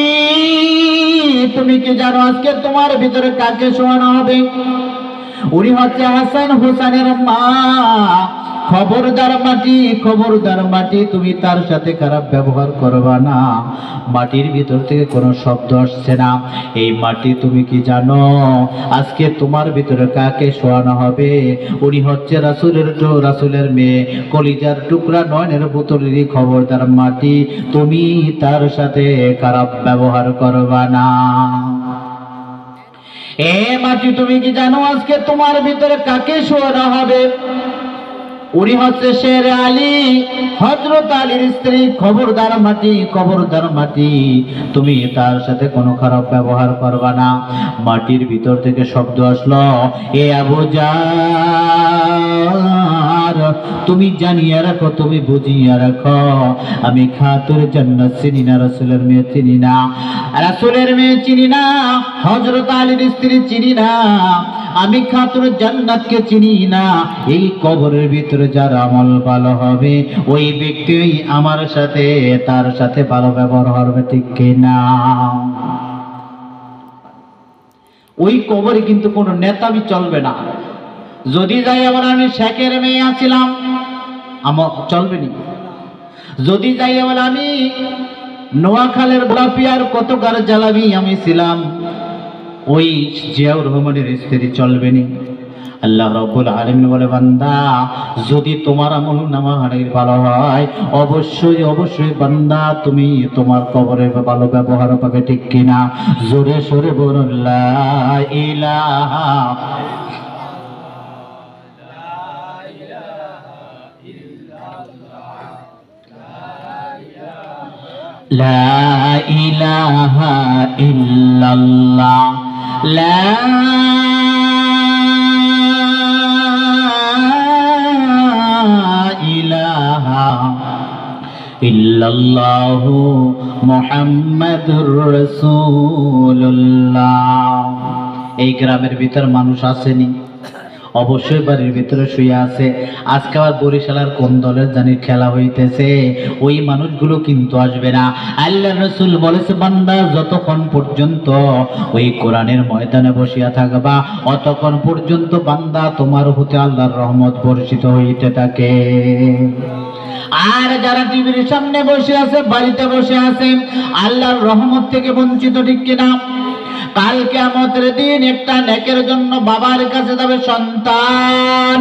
তুমি কি জানো আজকে তোমার ভিতরে কাকে শোনা হবে? উনি হচ্ছে হাসান হোসেনের মা। খবরদার মাটি, খবরদার মাটি, তুমি তার সাথে খারাপ ব্যবহার করবা না। মাটির ভিতর থেকে কোনো শব্দ আসছে না। এই মাটি, তুমি কি জানো আজকে তোমার ভিতরে কাকে শোয়ানো হবে? উনি হচ্ছে রাসূলের মেয়ে, কলিজার টুকরা, নয়নের পুতুলেরই। খবরদার মাটি, তুমি তার সাথে খারাপ ব্যবহার করবা না। এ মাটি, তুমি কি জানো আজকে তোমার ভিতরে কাকে শোয়ানো হবে? উনি হচ্ছে শের আলী, হযরত আলীর স্ত্রী। খবরদার মাটি, খবরদার মাটি, তুমি তার সাথে কোনো খারাপ ব্যবহার করবা না। মাটির ভিতর থেকে শব্দ আসলো, এ আবু জার, তুমি জানিয়া রাখো, তুমি বুঝিয়া রাখো, আমি খাতুর জান্নাত চিনি না, রাসূলের মেয়ে চিনি না, রাসূলের মেয়ে চিনি না, হযরত আলীর স্ত্রী চিনি না, আমি খাতুর জান্নাতকে চিনি না। এই কবরের ভিতরে যার আমল ভালো হবে ওই ব্যক্তি আমার সাথে, তার সাথে ভালো ব্যবহার হবে, ঠিক কিনা? ওই কবরে কিন্তু কোনো নেতাবি চলবে না। যদি যাই আবার আমি শেখের মেয়ে আছিলাম, চলবে নি? যদি যাইয়া বলে আমি নোয়াখালের গোলাপিয়ার কত গার জ্বালাবি আমি ছিলাম, ওই জিয়াউর রহমানের স্ত্রী চলবে নি? আল্লাহ রাব্বুল আলামিন বলে, বান্দা যদি তোমার আমল নামা হারিয়ে ভালো হয়, অবশ্যই অবশ্যই বান্দা তুমি তোমার কবরে ভালো ব্যবহার পাবে, ঠিক কিনা? জোরে সোরে বলুন লা ইলাহা লা ইলাহা ইল্লাল্লাহ লা ইলাহা ইল্লাল্লাহু মুহাম্মাদুর রাসূলুল্লাহ। এই গ্রামের ভিতর মানুষ আসেনি? অবশ্যই বাড়ির ভিতরে শুয়ে আছে। আজকে আবার বরিশালের কোন দলের জানি খেলা হইতেছে, ওই মানুষগুলো কিন্তু আসবে না। আল্লাহ রাসূল বলেছে, বান্দা যতক্ষণ পর্যন্ত ওই কোরআনের ময়দানে বসিয়া থাকবা, অতক্ষণ পর্যন্ত বান্দা তোমার হতে আল্লাহর রহমত বর্ষিত হইতে থাকে। আর যারা টিভির সামনে বসে আছে, বাড়িতে বসে আছে, আল্লাহর রহমত থেকে বঞ্চিত, ঠিক কিনা? কাল কিয়ামতের দিন একটা নেকের জন্য বাবার কাছে যাবে সন্তান।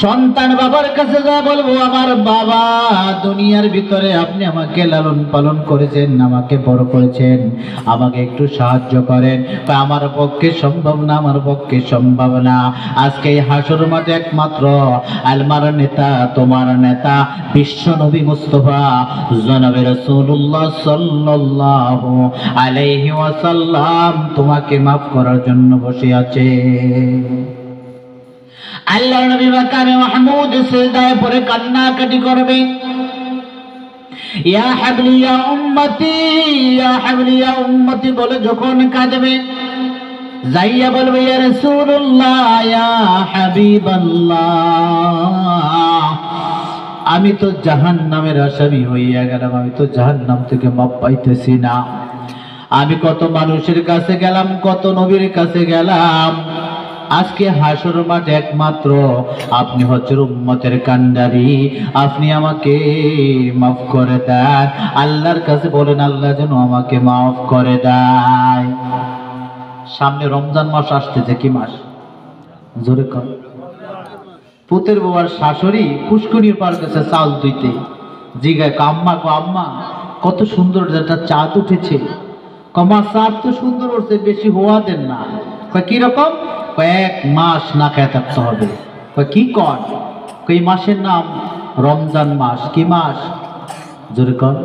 সন্তান বাবার কাছে যা বলবো, আমার বাবা দুনিয়ার ভিতরে আপনি আমাকে লালন পালন করেছেন, আমাকে বড় করেছেন, আমাকে একটু সাহায্য করেন। আমার পক্ষে সম্ভব না, আমার পক্ষে সম্ভব না। আজকে এই হাসর মাঠে একমাত্র আলমার নেতা, তোমার নেতা বিশ্ব নবী মুস্তাফা জনাবে রাসূলুল্লাহ সাল্লাল্লাহু আলাইহি ওয়াসাল্লাম তোমাকে মাফ করার জন্য বসে আছে। আল্লাহ নবী মাকামে মাহমুদ সিজদায় পড়ে কান্নাকাটি করবে, ইয়া হাবলি ইয়া উম্মতি, ইয়া হাবলি ইয়া উম্মতি বলে যখন কাঁদবে, যাইয়া বলবে, ইয়া রাসূলুল্লাহ ইয়া হাবিবাল্লাহ, আমি তো জাহান্নামের আসামি হইয়া গেলাম, আমি তো জাহান্নাম থেকে মাপ পাইতেছি না। আমি কত মানুষের কাছে গেলাম, কত নবীর কাছে গেলাম, আজকে হাসর মাঠে একমাত্র আপনি হচ্ছেন উম্মতের কান্ডারি, আপনি আমাকে মাফ করে দেন। আল্লাহর কাছে বলেন, আল্লাহ যেন আমাকে মাফ করে দেয়। সামনে রমজান মাস আসতেছে, কি মাস? জোরে কর। পুতের বাবার শাশুড়ি পুষ্করির পার কাছে চাল ধুইতে জিগায়, আম্মা গো আম্মা, কত সুন্দর একটা চাঁদ উঠেছে। কমা চাঁদ তো সুন্দর উঠছে, বেশি হওয়া দেন না। কি রকম? কয়েক মাস না খেয়ে থাকতে হবে। কি কর? এই মাসের নাম রমজান মাস। কি মাস? জোরে কর।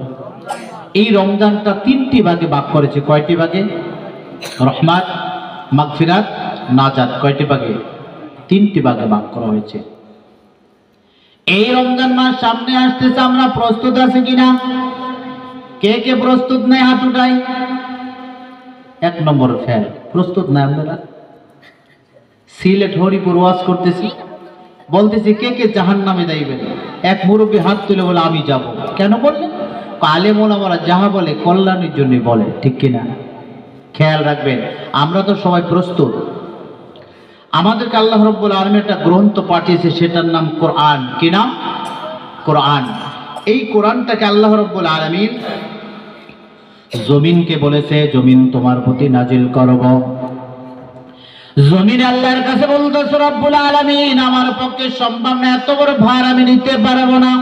এই রমজানটা তিনটি ভাগে ভাগ করেছে। কয়টি ভাগে? রহমাত, মাগফিরাত, নাজাত। কয়টি ভাগে? তিনটি ভাগে ভাগ করা হয়েছে। এই রমজান মাস সামনে আসতেছে, আমরা প্রস্তুত আছি কিনা? কে কে প্রস্তুত নেই হাত উঠাই। এক নম্বর ফেল, প্রস্তুত নাই আপনারা। সিলেট হরিপুর ওয়াজ করতেছি, বলতেছি কে কে জাহান্নামে যাইবেন। এক মুরব্বী হাত তুলে বলে, আমি যাব। কেন বললেন? আলেম ওলামারা যাহা বলে কল্যাণের জন্য বলে, ঠিক কিনা? খেয়াল রাখবেন, আমরা তো সবাই প্রস্তুত। আমাদেরকে আল্লাহ রাব্বুল আলামিন একটা গ্রন্থ পাঠিয়েছে, সেটার নাম কোরআন। কি নাম? কোরআন। এই কোরআনটাকে আল্লাহ রাব্বুল আলামিন জমিনকে বলেছে, জমিন তোমার প্রতি নাজিল করব। জমিন আল্লাহর কাছে বলতেছে, রব্বুল আলামিন আমার পক্ষে সম্ভব না, এত বড় ভার আমি নিতে পারবো না।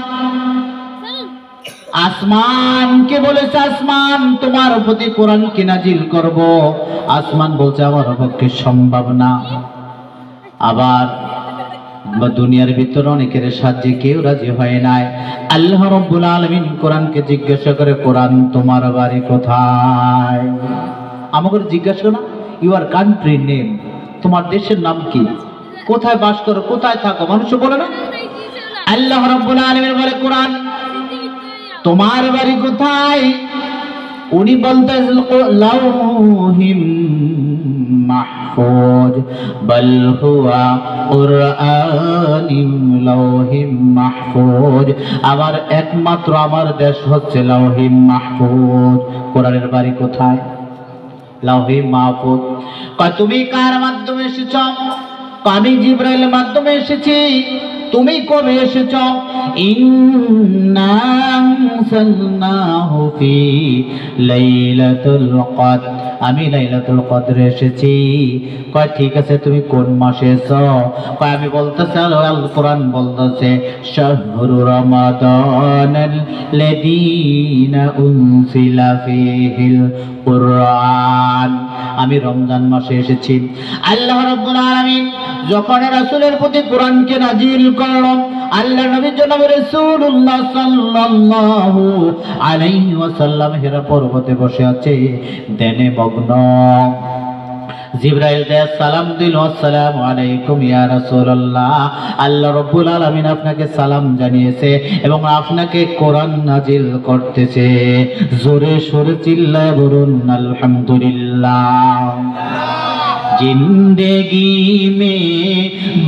আসমানকে বলেছে, আসমান তোমার প্রতি কোরআন কি নাজিল করব। আসমান বলছে, আমার পক্ষে সম্ভব না। আবার দুনিয়ার ভিতরে অনেকের সাহায্যে কেউ রাজি হয় নাই। আল্লাহ রাব্বুল আলামিন কোরআনকে জিজ্ঞাসা করে, কোরআন তোমার বাড়ি কোথায়? আমাকে জিজ্ঞাসা না, ইউর কান্ট্রি নেম, তোমার দেশের নাম কি, কোথায় বাস করো, কোথায় থাকো, মানুষ বলে না। আল্লাহ রাব্বুল আলামিন বলে, কোরআন তোমার বাড়ি কোথায়? উনি বলতে, লাউহিম মাহফুজ, বল হুয়া কুরআনিম লাউহিম মাহফুজ। আমার একমাত্র আমার দেশ হচ্ছে লাউহিম মাহফুজ। কোরআনের বাড়ি কোথায়? লাউহিম মাহফুজ। তুমি কার মাধ্যমে এসেছ? আমি জিবরাইলের মাধ্যমে এসেছি। তুমি কবে এসেছো? ইন্না আনসালনাহু ফি লাইলাতুল কদর, আমি লাইলাতুল কদরে এসেছি। কয় ঠিক আছে, তুমি কোন মাসে এসো? কয় আমি বলতেছি, আল কোরআন বলতেছে শাহরু রমাদানাল্লাযীনা উনজিলা ফীহিল কুরআন, আমি রমজান মাসে এসেছি। আল্লাহ রাব্বুল আলামিন যখন রাসূলের প্রতি কোরআনকে নাজিল করলেন, আল্লাহ নবী জনাব রাসূলুল্লাহ সাল্লাল্লাহু আলাইহি ওয়াসাল্লাম হিরা পর্বতে বসে আছে, ধ্যানে মগ্ন। জিবরাইল দে সালাম দিল, আসসালামু আলাইকুম ইয়া রাসূলুল্লাহ, আল্লাহ রাব্বুল আলামিন আপনাকে সালাম জানিয়েছে এবং আপনাকে কোরআন নাজিল করতেছে। জোরে সোরে চিল্লায় বলুন আলহামদুলিল্লাহ। जिंदगी में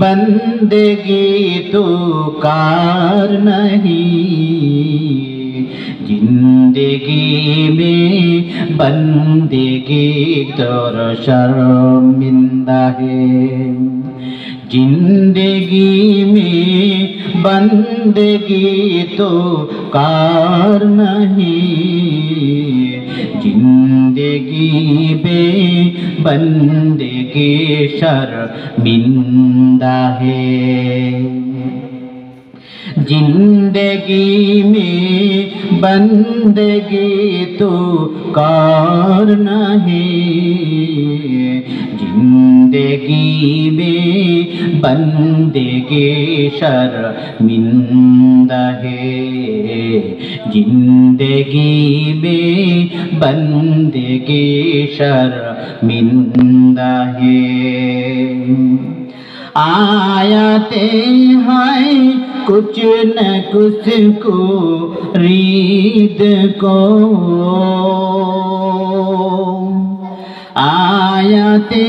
बंदगी तो कार नहीं, जिंदगी में बंदगी तो शर्मिंदा है, जिंदगी में बंदगी तो कार नहीं, जिंदगी बे बंदगी शर्मिंदा है, जिंदगी में बंदगी तो कार नहीं, जिंदगी में बंदगी शर्मिंदा है, जिंदगी में बंदगी शर्मिंदा है। आयाते हैं कुछ न कुछ को रीद को, आयाते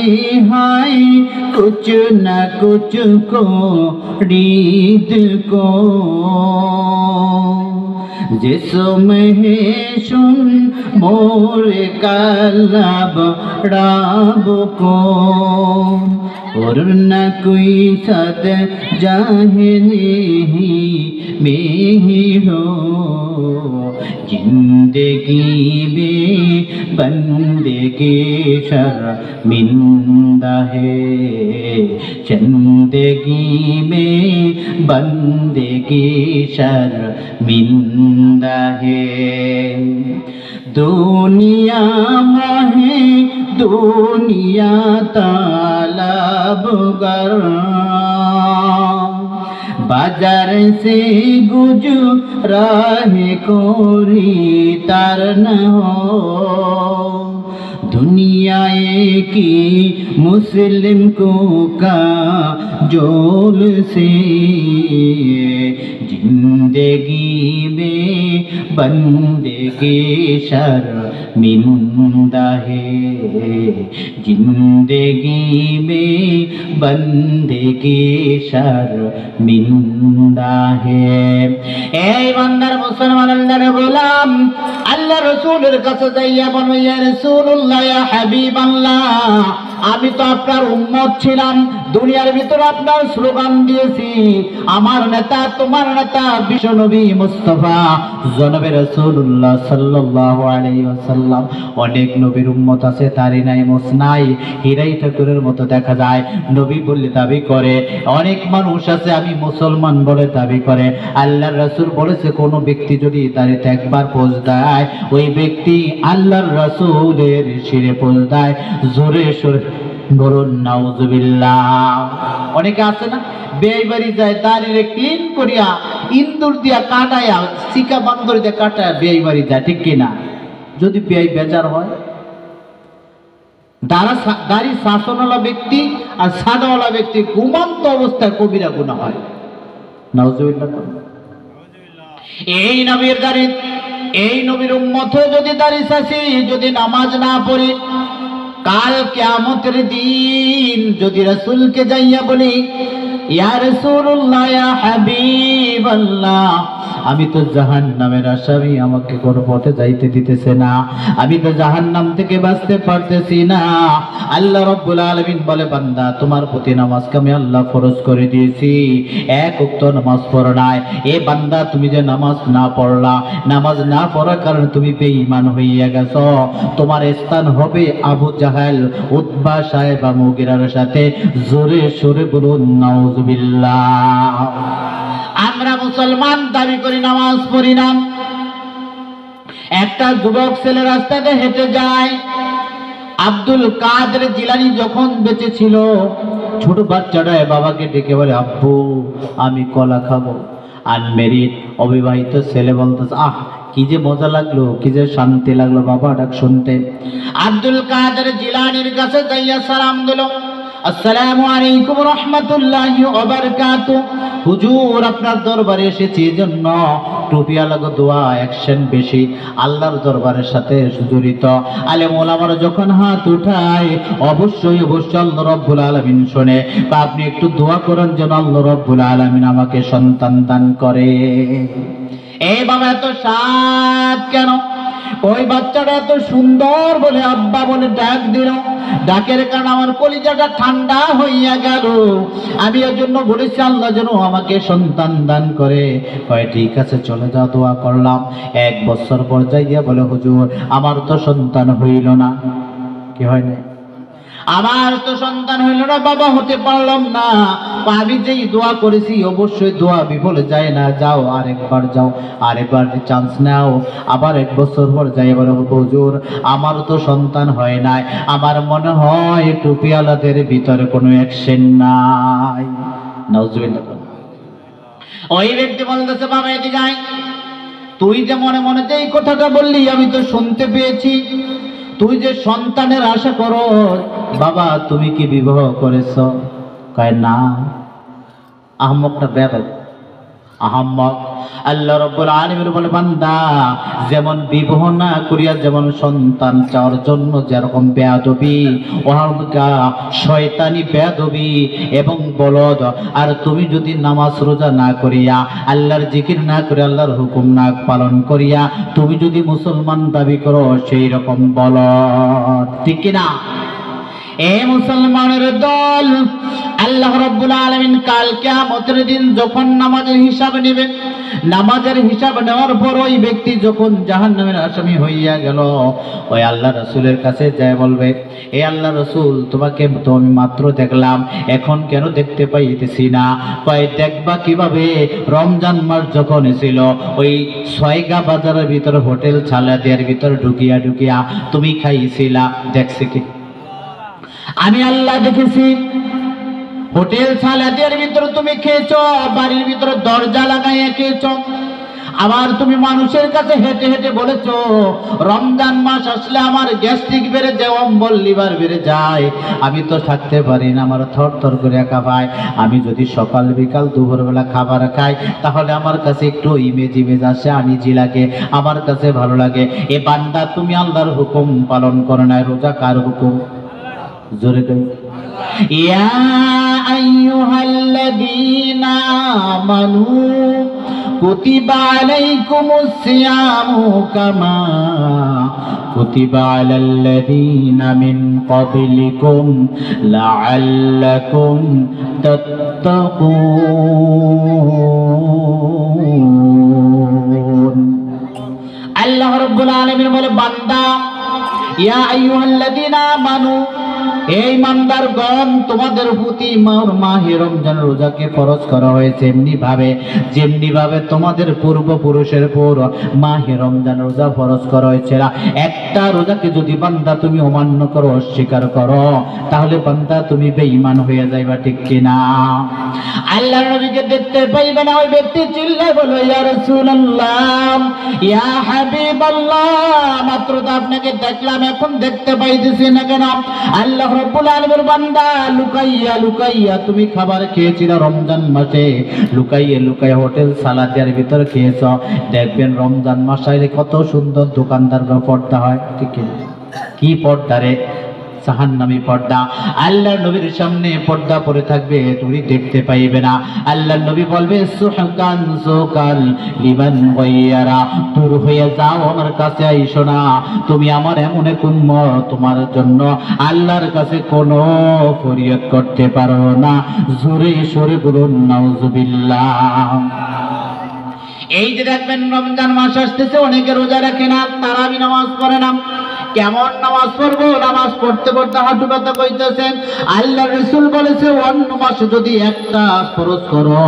हैं कुछ न कुछ को रीद को, जिसमें सुन मोर कलब राब को, और न कोई सद जाहिनी में ही हो, जिंदगी में बंदगी शर्मिंदा है, जिंदगी में बंदगी शर्मिंदा है। दुनिया मोहे दुनिया तालाबगर, बाजार से गुजरा है कोरी तार न हो, दुनिया की मुस्लिम को का जोल से, जिंदगी में बंदगी शर्मिंदा है, जिंदगी में बंदगी शर्मिंदा है। এই বান্দার মুসলমান আল্লাহর গোলাম, আল্লাহ রাসূলের কাছে যাইয়া বলো, ইয়া রাসূলুল্লাহ, ইয়া হাবিবাল্লাহ, আমি তো আপনার উম্মত ছিলাম, দুনিয়ার ভিতরে আপনার স্লোগান দিয়েছি, আমার নেতা তোমার নেতা বিশ্বনবী মুস্তাফা জনাবে রাসূলুল্লাহ সাল্লাল্লাহু আলাইহি ওয়াসাল্লাম। অনেক নবীর উম্মত আছে, তারই নাই মোস নাই, হীরাই ঠাকুরের মতো দেখা যায়, নবী বলে দাবি করে। অনেক মানুষ আছে আমি মুসলমান বলে দাবি করে। আল্লাহর রাসূল বলেছে, কোন ব্যক্তি যদি দাড়িতে একবার পোজ দেয়, ওই ব্যক্তি আল্লাহর রাসূলের শিরে পোজ দেয়। জোরে সোরে বলুন নাউজুবিল্লাহ। অনেকে আছে না, বেই বাড়ি যায়, দাড়িরে ক্লিন করিয়া ইন্দুর দিয়া কাটায়া, শিকা বান্দর দিয়া কাটায়া বেই বাড়ি যায়, ঠিক কিনা? যদি বেই বেজার হয়, দাড়ি শাসনওয়ালা ব্যক্তি আর সাদাওয়ালা ব্যক্তি ঘুমন্ত অবস্থায় কবিরা গুনাহ হয়। নাউজুবিল্লাহ। এই নবীর দাড়ি, এই নবীর উম্মত যদি দাড়ি শাসি, যদি নামাজ না পড়ি, কাল কিয়ামতের দিন যদি রাসূলকে যাইয়া বলি, ইয়া রাসূলুল্লাহ, ইয়া হাবিবাল্লাহ, আমি তো জাহান্নামের আসামি, আমাকে কোন পথে যাইতে দিতেছে না, আমি তো জাহান্নাম থেকে বাঁচতে পারতেছি না। আল্লাহ রাব্বুল আলামিন বলে, বান্দা তোমার প্রতি নামাজকে আমি আল্লাহ ফরজ করে দিয়েছি, এক ওয়াক্ত নামাজ পড়ো নাই। এ বান্দা তুমি যে নামাজ না পড়লা, নামাজ না পড়ার কারণে তুমি বেঈমান হইয়া গেছো। তোমার স্থান হবে আবু জাহেল, উতবা, সাহেবা, মুগিরার সাথে। জোরে সোরে বলুন নাউজুবিল্লাহ। আমরা মুসলমান দাবি করি, নামাজ পড়ি না। একটা যুবক ছেলে রাস্তাতে হেঁটে যায়। আব্দুল কাদের জিলানী যখন বেঁচে ছিল, ছোট বাচ্চাটা বাবাকে ডেকে বলে, আব্বু আমি কলা খাবো। আনমেরিড অবিবাহিত ছেলে বলতেছে, আহ কি যে মজা লাগলো, কি যে শান্তি লাগলো বাবা ডাক শুনতে। আব্দুল কাদের জিলানীর কাছে যাইয়া সালাম দিল, আসসালামু আলাইকুম রাহমাতুল্লাহি ওয়া বারাকাতুহু। হুজুর আপনার দরবারে এসেছি এজন্য টুপিওয়ালা দোয়া অ্যাকশন বেশি আল্লাহর দরবারের সাথে জড়িত। আলেম ওলামারা যখন হাত উঠায় অবশ্যই আল্লাহ রাব্বুল আলামিন শুনে। তা আপনি একটু দোয়া করেন যেন আল্লাহ রাব্বুল আলামিন আমাকে সন্তান দান করে। এই বাবা এত সাত কেন? ওই বাচ্চাটা এত সুন্দর বলে আব্বা বলে ডাক দিল। ডাকের কারণে আমার কলিজাটা ঠান্ডা হইয়া গেল। আমি ওর জন্য বলেছি আল্লাহ যেন আমাকে সন্তান দান করে। কয় ঠিক আছে চলে যাও, দোয়া করলাম। 1 বছর পর যাইয়া বলে, হুজুর আমার তো সন্তান হইল না। কি হয় না? আমার তো সন্তান হইল না বাবা, হতে পারলাম না। আমি যেই দোয়া করেছি অবশ্যই দোয়া বিফলে যায় না। যাও আরেকবার যাও, আরেকবার চান্স নাও। আবার 1 বছর পর যাই বলে, হুজুর আমার তো সন্তান হয় নাই, আমার মনে হয় টুপিওয়ালাদের ভিতরে কোনো অ্যাকশন নাই। নাউজুবিল্লাহ। ওই ব্যক্তি বলতেছে, বাবা এদিকে আয়, তুই যে মনে মনে যে এই কথাটা বললি আমি তো শুনতে পেয়েছি। তুই যে সন্তানের আশা করো, বাবা তুমি কি বিবাহ করেছ? কয় না। আহম্মকটা বেয়াদব, আহম্মক। আল্লাহ রাব্বুল আলামিন বলে, বান্দা যেমন বিবাহ না করিয়া যেমন সন্তান চাওয়ার জন্য যেরকম বেয়াদবি, ওহাকা শয়তানি বেয়াদবি এবং বলদ। আর তুমি যদি নামাজ রোজা না করিয়া, আল্লাহর জিকির না করে, আল্লাহর হুকুম না পালন করিয়া তুমি যদি মুসলমান দাবি করো, সেই রকম বলদ। ঠিক কিনা? এ মুসলমানের দল, আল্লাহ রাব্বুল আলামিন কাল কিয়ামতের দিন যখন নামাজের হিসাব নেবে, নামাজের হিসাব নেওয়ার পর ওই ব্যক্তি যখন জাহান্নামের আসামি হইয়া গেল, ওই আল্লাহ রাসূলের কাছে যায় বলবে, এ আল্লাহ রাসূল তোমাকে তো আমি মাত্র দেখলাম, এখন কেন দেখতে পাইতেছি না? কয় দেখবা কিভাবে? রমজান মাস যখন ছিল ওই ছয়গা বাজারের ভিতর হোটেল ছালাদিয়ার ভিতর ঢুকিয়া ঢুকিয়া তুমি খাইছিলা, দেখছে কি? আমি আল্লাহ দেখেছি। হোটেল সালাদের ভিতরে তুমি খেয়েছো, বাড়ির ভিতরে দরজা লাগাইয়া খেয়েছো। আবার তুমি মানুষের কাছে হেঁটে হেঁটে বলেছো, রমজান মাস আসলে আমার গ্যাস্ট্রিক বেড়ে যায়, অম্বল লিভার বেড়ে যায়, আমি তো থাকতে পারি না, আমার থর থর করে কাঁপায়। আমি যদি সকাল বিকাল দুপুরবেলা খাবার খাই তাহলে আমার কাছে একটু ইমেজ আসে, আনিজি লাগে, আমার কাছে ভালো লাগে। এ বান্দা তুমি আল্লাহর হুকুম পালন করো না, রোজা কার হুকুম? জোরে কই, ইয়া আইয়ুহাল্লাযীনা আমানু কুতিবা আলাইকুমুস সিয়ামু কামা কুতিবা আলাল্লাযীনা মিন ক্বাবলিকুম লাআল্লাকুম তাত্তাকুন। আল্লাহ রাব্বুল আলামিন বলে, বান্দা ইয়া আইয়ুহাল্লাযীনা আমানু, এই ইমানদারগণ তোমাদের প্রতি মাহে রমজান রোজাকে ফরজ করা হয়েছে যেমনি ভাবে তোমাদের পূর্বপুরুষের পর মাহে রমজান রোজা ফরজ করা হয়েছে। একটা রোজাকে যদি বান্দা তুমি অমান্য করো, অস্বীকার করো, তাহলে বান্দা তুমি বেঈমান হয়ে যাইবা। ঠিক কিনা? আল্লাহর নবীকে দেখতে পাইবে না, ওই ব্যক্তি চিল্লায় বলো, ইয়া রাসূলুল্লাহ, ইয়া হাবিবাল্লাহ, মাত্র তো আপনাকে দেখলাম, এখন দেখতে পাইতেছি না কেন? আল্লাহ রাব্বুল আলামিনের বান্দা, লুকাইয়া লুকাইয়া তুমি খাবার খেয়েছিলা রমজান মাসে, লুকাইয়া লুকাইয়া হোটেল সালাদিয়ার ভিতর খেয়েছ। দেখবেন রমজান মাস আইলে কত সুন্দর দোকানদাররা পর্দা হয়। ঠিক কি পর্দা রে? জাহান্নামী পর্দা। আল্লাহর নবীর সামনে পর্দা পরে থাকবে, তুমি দেখতে পাইবে না। আল্লাহর নবী বলবে সুহকান সুকাল লিমান গায়রা, দূর হয়ে যাও, আমার কাছে আইসো না, তুমি আমার এমন এক উম্মত, তোমার জন্য আল্লাহর কাছে কোনো ফরিয়াদ করতে পারো না। জোরে সরে বলুন নাউজুবিল্লাহ। এই যে দেখবেন রমজান মাস আসতেছে, অনেকে রোজা রাখে না, তারাবি নামাজ পড়ে না। কেমন নামাজ পড়বো? নামাজ পড়তে পড়তে হাঁটু ব্যথা কইতেছেন। আল্লাহ রাসূল বলেছে অন্য মাসে যদি একটা ফরজ করো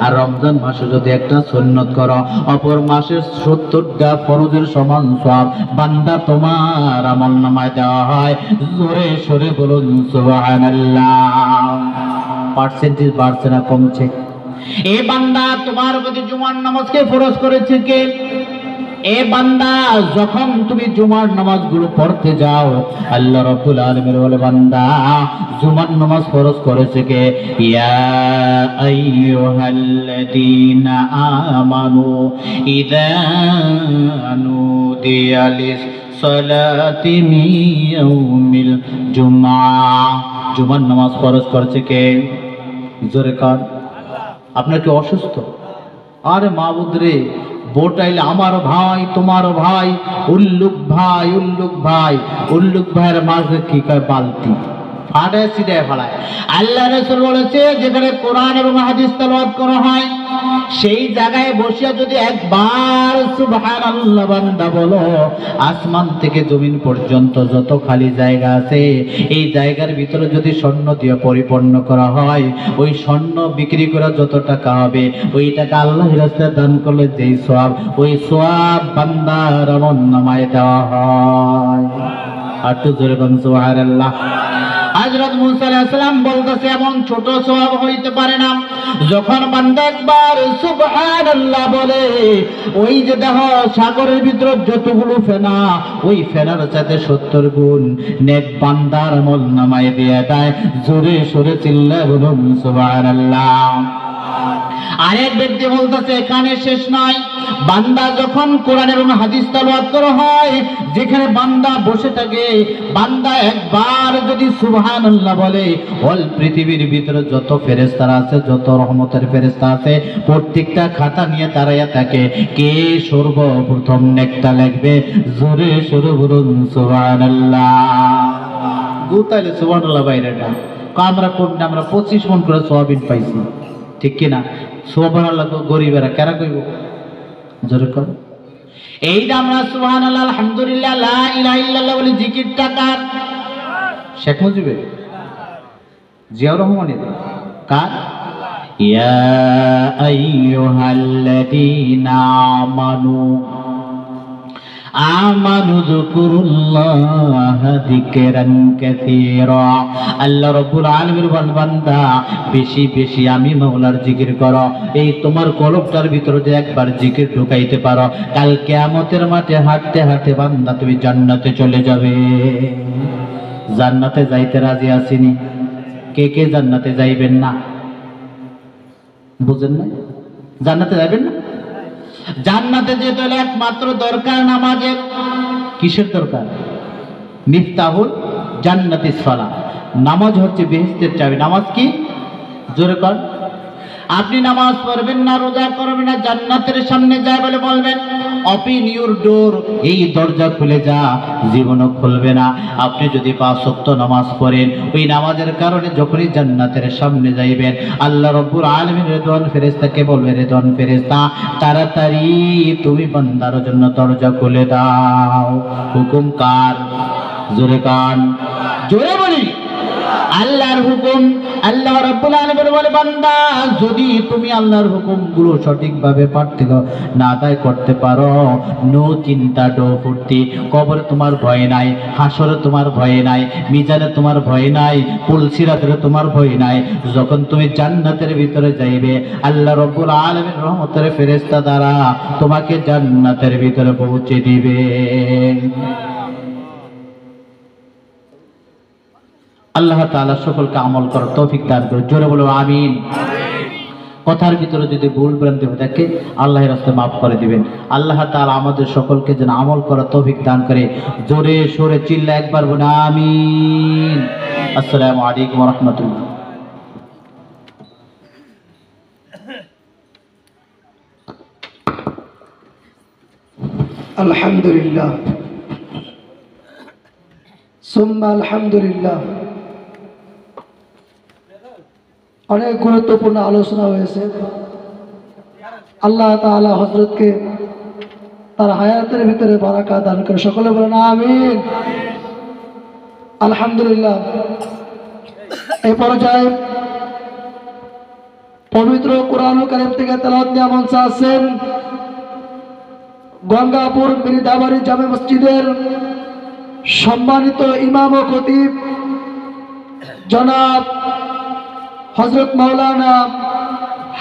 আর রমজান মাসে যদি একটা সুন্নত করো, অপর মাসের 70টা ফরজের সমান সওয়াব বান্দা তোমার আমলনামায় দেওয়া হয়। জোরে সরে বলুন সুবহানাল্লাহ। পার্সেন্টেজ বাড়ছে না কমছে? এ বান্দা, তোমার প্রতি জুমার নামাজকে ফরজ করেছে কে? এ বান্দা, যখন তুমি জুমার নামাজগুলো পড়তে যাও, আল্লাহ রাব্বুল আলামিন বলে বান্দা জুমার নামাজ ফরজ করেছে কে? ইয়া আইয়ুহাল্লাযীনা আমানু ইযা নুদিয়া লিস-সালাতি মিন ইয়াউমিল জুমআহ। জুমার নামাজ ফরজ করেছে কে? জোরে কার? আপনার কি অসুস্থ? আরে মাবুদ রে, বোটাইলে আমার ভাই, তোমার ভাই, উল্লুক ভাই, উল্লুক ভাই, উল্লুক ভাইয়ের মাঝে কি কয় বালতি ফাটে ছিটে ফেলায়। আল্লাহ রাসূল বলেছে যেখানে কোরআন এবং হাদিস তেলাওয়াত করা হয়, সেই জায়গায় বসিয়া যদি একবার সুবহানাল্লাহ বান্দা বলো, আসমান থেকে জমিন পর্যন্ত যত খালি জায়গা আছে, এই জায়গার ভিতরে যদি স্বর্ণ দিয়ে পরিপূর্ণ করা হয়, ওই স্বর্ণ বিক্রি করে যত টাকা হবে, ওই টাকা আল্লাহর রাস্তায় দান করলে যেই সওয়াব, ওই সওয়াব বান্দার আমলনামায় দেওয়া হয়। আর তো জোরে বলুন সুবহানাল্লাহ। হযরত মুসা আলাইহিস সালাম বলতেছে এমন ছোট সওয়াব হইতে পারে না, যখন বান্দা একবার সুবহানাল্লাহ বলে, ওই যে দেখো সাগরের ভিতর যতগুলো ফেনা, ওই ফেনার সাথে 70 গুণ নেক বান্দার আমলনামায় দিয়ে দেয়। জোরে সরে চিল্লায় বলুন সুবহানাল্লাহ। আরেক ব্যক্তি বলতেছে এখানে শেষ নয়, বান্দা যখন কোরআন এবং হাদিস তেলাওয়াত করা হয়, যেখানে বান্দা বসে থাকে, বান্দা একবার যদি সুবহানাল্লাহ বলে, অল পৃথিবীর ভিতরে যত ফেরেশতারা আছে, যত রহমতের ফেরেশতা আছে, প্রত্যেকটা খাতা নিয়ে দাঁড়াইয়া থাকে, কে সর্বপ্রথম নেকটা লিখবে? জোরে সরে বলুন সুবহানাল্লাহ। গুতাইলে সুবহানাল্লাহ বাইরে না, আমরা কোন আমরা 25 মণ করে সোয়াবিন পাইছি, ঠিক কিনা? সুবহানাল্লাহ গরিবেরা কারা কইব? জোরে কর। এই যে আমরা সুবহানাল্লাহ, আলহামদুলিল্লাহ, লা ইলাহা ইল্লাল্লাহ বলি, জিকিরটা কার? শেখ মুজিবের? জিয়াউর রহমানের? কার? ইয়া আইয়ুহাল্লাযীনা আমানু যকুরুল্লাহা যিকরান কাসীরা। আল্লাহ রাব্বুল আলামিন বান্দা বেশি বেশি আমি মাওলার জিকির করো। এই তোমার কলবটার ভিতরে যে একবার জিকির ঢুকাইতে পারো, কাল কিয়ামতের মাঠে হাঁটতে হাঁটতে বান্দা তুমি জান্নাতে চলে যাবে। জান্নাতে যাইতে রাজি আছিনি? কে কে জান্নাতে যাইবেন না? বুঝেন না? জান্নাতে যাবেন না? জান্নাতে যেতে হলে একমাত্র দরকার নামাজের। কিসের দরকার? মিফতাহুল জান্নাতিস সালাহ। নামাজ হচ্ছে বেহেশতের চাবি। নামাজ কি? জোরে কর। আপনি নামাজ পড়বেন না, রোজা করবেন না, জান্নাতের সামনে যায় বলে বলবেন ওপেন ইউর ডোর, এই দরজা খুলে যা, জীবনও খুলবে না। আপনি যদি 5 ওয়াক্ত নামাজ পড়েন, ওই নামাজের কারণে যখনই জান্নাতের সামনে যাইবেন, আল্লাহ রাব্বুল আলামিন রিদওয়ান ফেরেশতাকে বলবে, রিদওয়ান ফেরেশতা তাড়াতাড়ি তুমি বান্দার জন্য দরজা খুলে দাও। হুকুম কার? জোরে কান, জোরে বলি। আল্লাহর হুকুম। আল্লাহ রাব্বুল আলামিন বলে বান্দা যদি তুমি আল্লাহর হুকুমগুলো সঠিকভাবে না আদায় করতে পারো, নো চিন্তা নো ফুর্তি, কবরে তোমার ভয় নাই, হাসরে তোমার ভয় নাই, মিজানে তোমার ভয় নাই, পুলসিরাতে তোমার ভয় নাই। যখন তুমি জান্নাতের ভিতরে যাইবে, আল্লাহ রাব্বুল আলামিন রহমতের ফেরেশতা দ্বারা তোমাকে জান্নাতের ভিতরে পৌঁছে দিবে। আল্লাহ তাআলা সকলকে আমল করার তৌফিক দান করুন। জোরে বলো আমিন। কথার ভিতরে যদি ভুল ভ্রান্তি হয়ে থাকে আল্লাহর রাস্তায় মাফ করে দিবেন। আল্লাহ তাআলা আমাদের সকলকে যেন আমল করার তৌফিক দান করে। জোরে সোরে চিল্লা একবার বলে আমিন। আসসালামু আলাইকুম ওয়া রাহমাতুল্লাহ। আলহামদুলিল্লাহ সুম্মা আলহামদুলিল্লাহ। অনেক গুরুত্বপূর্ণ আলোচনা হয়েছে। আল্লাহ তাআলা হযরতকে তার হায়াতের ভিতরে বারাকা দান করে। সকলে বলেন আমিন। আলহামদুলিল্লাহ। এই পর্যায়ে পবিত্র কোরআনুল কারীম থেকে তেলাওয়াত নিয়ে মঞ্চে আছেন গঙ্গাপুর মির্জাবাড়ি জামে মসজিদের সম্মানিত ইমাম ও খতিব জনাব হযরত মাওলানা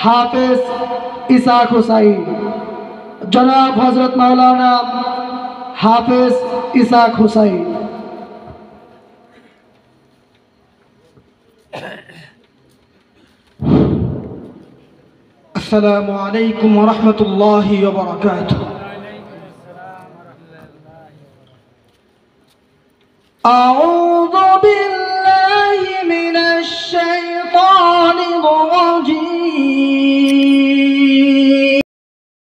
হাফেজ ইসাক হুসাইন। জনাব হযরত মাওলানা হাফেজ ইসাক হুসাইন। আসসালামু আলাইকুম ওয়া রাহমাতুল্লাহি ওয়া বারাকাতুহু। আউযু বিল্লাহি